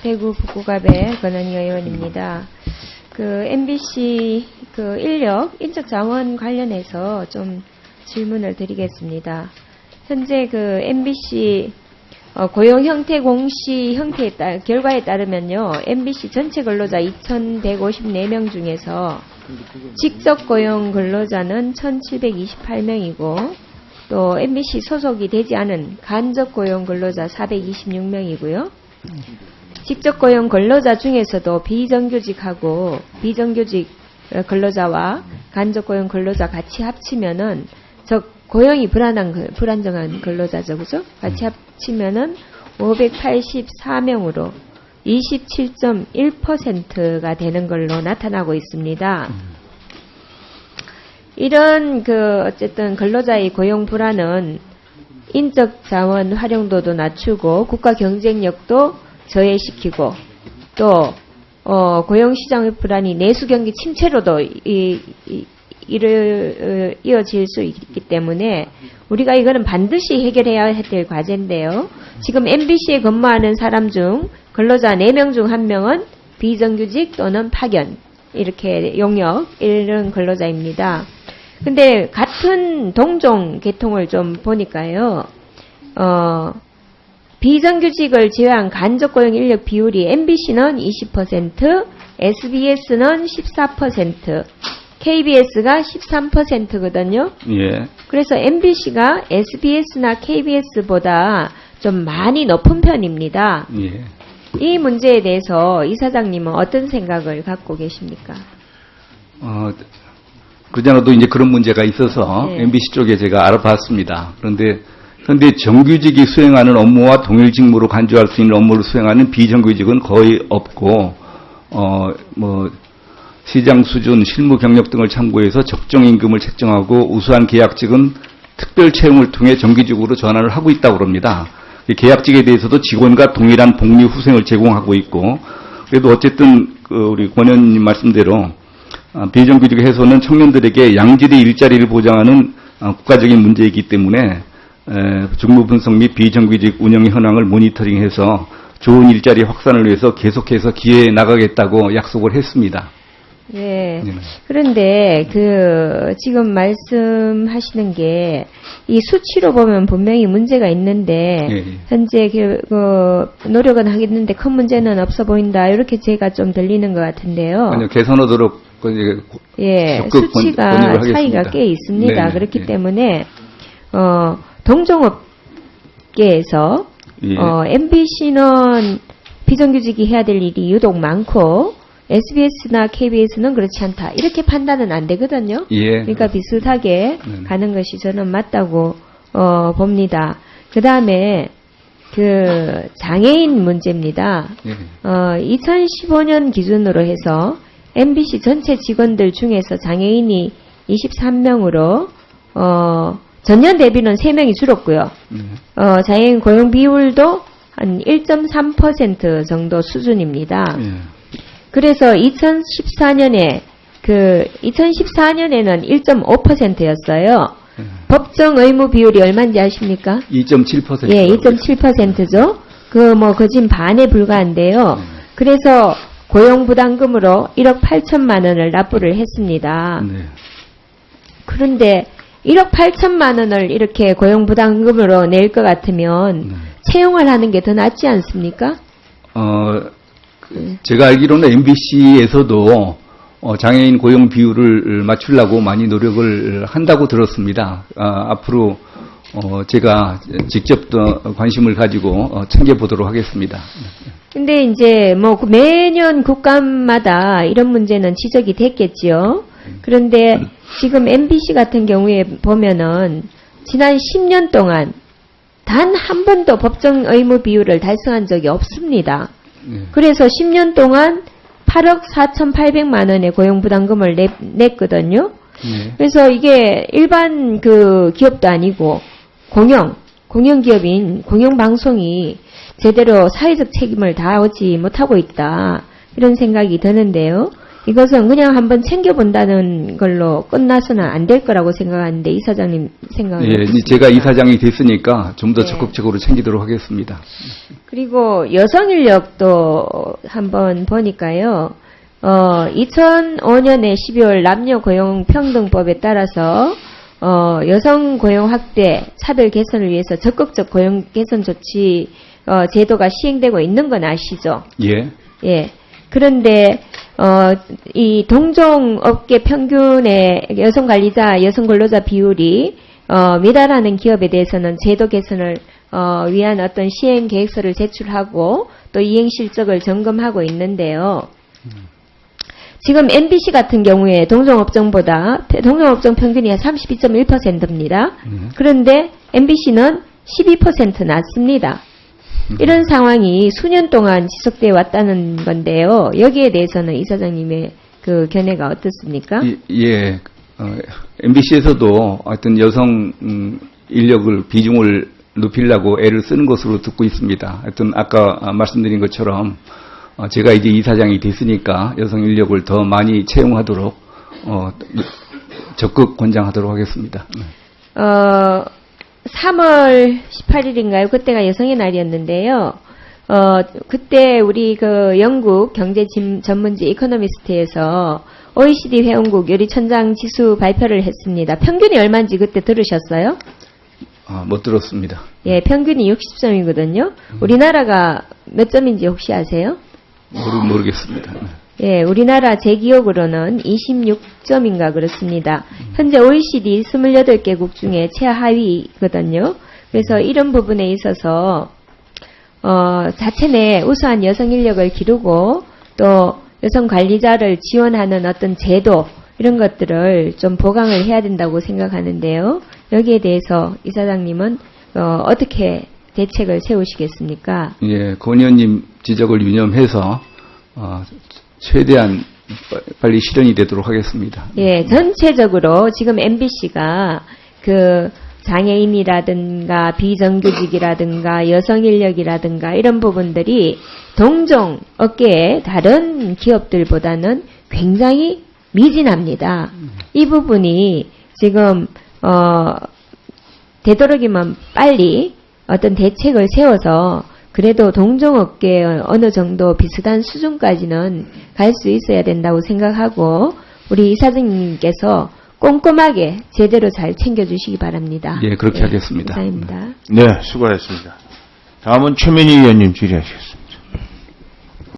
대구 북구갑의 권은희 의원입니다. MBC 인적 자원 관련해서 좀 질문을 드리겠습니다. 현재 MBC 고용 형태 공시 결과에 따르면요, MBC 전체 근로자 2,154명 중에서 직접 고용 근로자는 1,728명이고, 또 MBC 소속이 되지 않은 간접 고용 근로자 426명이고요. 직접 고용 근로자 중에서도 비정규직하고 비정규직 근로자와 간접 고용 근로자 같이 합치면은, 고용이 불안정한 근로자죠, 그죠? 같이 합치면은 584명으로 27.1%가 되는 걸로 나타나고 있습니다. 이런 어쨌든 근로자의 고용 불안은 인적 자원 활용도도 낮추고 국가 경쟁력도 저해시키고, 또 고용시장의 불안이 내수 경기 침체로도 이어질 수 있기 때문에 우리가 이거는 반드시 해결해야 될 과제인데요. 지금 MBC에 근무하는 사람 중 근로자 4명 중 1명은 비정규직 또는 파견, 이렇게 용역 이런 근로자입니다. 근데 같은 동종 계통을 좀 보니까요, 비정규직을 제외한 간접 고용 인력 비율이 MBC는 20%, SBS는 14%, KBS가 13%거든요. 예. 그래서 MBC가 SBS나 KBS보다 좀 많이 높은 편입니다. 예. 이 문제에 대해서 이사장님은 어떤 생각을 갖고 계십니까? 그전에도 이제 그런 문제가 있어서 네. MBC 쪽에 제가 알아봤습니다. 그런데 정규직이 수행하는 업무와 동일 직무로 간주할 수 있는 업무를 수행하는 비정규직은 거의 없고, 시장 수준, 실무 경력 등을 참고해서 적정 임금을 책정하고 우수한 계약직은 특별 채용을 통해 정규직으로 전환을 하고 있다고 합니다. 계약직에 대해서도 직원과 동일한 복리 후생을 제공하고 있고, 그래도 어쨌든 우리 권 의원님 말씀대로 비정규직 해소는 청년들에게 양질의 일자리를 보장하는 국가적인 문제이기 때문에 직무 분석 및 비정규직 운영의 현황을 모니터링해서 좋은 일자리 확산을 위해서 계속해서 기여해 나가겠다고 약속을 했습니다. 예. 그런데 지금 말씀하시는 게 이 수치로 보면 분명히 문제가 있는데, 예. 현재 노력은 하겠는데 큰 문제는 없어 보인다, 이렇게 제가 좀 들리는 것 같은데요. 아니요, 개선하도록 예, 적극 수치가 권유를 차이가 하겠습니다. 꽤 있습니다. 네네. 그렇기 예. 때문에 동종업계에서 예. MBC는 비정규직이 해야 될 일이 유독 많고 SBS나 KBS는 그렇지 않다, 이렇게 판단은 안 되거든요. 예. 그러니까 비슷하게 가는 것이 저는 맞다고 봅니다. 그 다음에 장애인 문제입니다. 예. 2015년 기준으로 해서 MBC 전체 직원들 중에서 장애인이 23명으로 전년 대비는 3명이 줄었고요. 장애인 고용 비율도 한 1.3% 정도 수준입니다. 예. 그래서 2014년에는 1.5%였어요. 법정 의무 비율이 얼마인지 아십니까? 2.7%. 예, 2.7%죠. 거진 반에 불과한데요. 그래서 고용부담금으로 1억 8천만 원을 납부를 했습니다. 네. 그런데 1억 8천만 원을 이렇게 고용부담금으로 낼 것 같으면 채용을 하는 게 더 낫지 않습니까? 제가 알기로는 MBC에서도 장애인 고용 비율을 맞추려고 많이 노력을 한다고 들었습니다. 앞으로 제가 직접 관심을 가지고 챙겨보도록 하겠습니다. 근데 이제 매년 국감마다 이런 문제는 지적이 됐겠지요. 그런데 지금 MBC 같은 경우에 보면은 지난 10년 동안 단 한 번도 법정 의무 비율을 달성한 적이 없습니다. 그래서 10년 동안 8억 4,800만 원의 고용부담금을 냈거든요. 그래서 이게 일반 기업도 아니고 공영기업인 공영방송이 제대로 사회적 책임을 다하지 못하고 있다, 이런 생각이 드는데요. 이것은 그냥 한번 챙겨본다는 걸로 끝나서는 안 될 거라고 생각하는데 이사장님 생각은 예, 어떻습니까? 제가 이사장이 됐으니까 좀 더 네. 적극적으로 챙기도록 하겠습니다. 그리고 여성 인력도 한번 보니까요. 2005년에 12월 남녀 고용 평등법에 따라서 여성 고용 확대, 차별 개선을 위해서 적극적 고용 개선 조치 제도가 시행되고 있는 건 아시죠? 예. 예. 그런데 이 동종업계 평균의 여성 관리자, 여성 근로자 비율이 미달하는 기업에 대해서는 제도 개선을 위한 어떤 시행 계획서를 제출하고 또 이행 실적을 점검하고 있는데요. 지금 MBC 같은 경우에 동종업종보다 동종업종 평균이 32.1%입니다. 그런데 MBC는 12% 낮습니다. 이런 상황이 수년 동안 지속되어 왔다는 건데요. 여기에 대해서는 이사장님의 그 견해가 어떻습니까? 예. MBC에서도 하여튼 여성 인력을 비중을 높이려고 애를 쓰는 것으로 듣고 있습니다. 하여튼 아까 말씀드린 것처럼 제가 이제 이사장이 됐으니까 여성 인력을 더 많이 채용하도록 적극 권장하도록 하겠습니다. 3월 18일인가요? 그때가 여성의 날이었는데요. 그때 우리 그 영국 경제 전문지 이코노미스트에서 OECD 회원국 요리천장 지수 발표를 했습니다. 평균이 얼마인지 그때 들으셨어요? 못 들었습니다. 예, 평균이 60점이거든요. 우리나라가 몇 점인지 혹시 아세요? 모르겠습니다. 예, 우리나라 제 기억으로는 26점인가 그렇습니다. 현재 OECD 28개국 중에 최하위거든요. 그래서 이런 부분에 있어서 자체 내 우수한 여성 인력을 기르고 또 여성 관리자를 지원하는 어떤 제도 이런 것들을 좀 보강을 해야 된다고 생각하는데요. 여기에 대해서 이사장님은 어떻게 대책을 세우시겠습니까? 예, 권 의원님 지적을 유념해서 최대한 빨리 실현이 되도록 하겠습니다. 예, 전체적으로 지금 MBC가 그 장애인이라든가 비정규직이라든가 여성 인력이라든가 이런 부분들이 동종 업계의 다른 기업들보다는 굉장히 미진합니다. 이 부분이 지금 되도록이면 빨리 어떤 대책을 세워서 그래도 동종업계의 어느 정도 비슷한 수준까지는 갈 수 있어야 된다고 생각하고 우리 이사장님께서 꼼꼼하게 제대로 잘 챙겨주시기 바랍니다. 예, 그렇게 하겠습니다. 감사합니다. 네, 수고하셨습니다. 다음은 최민희 의원님 질의하시겠습니다.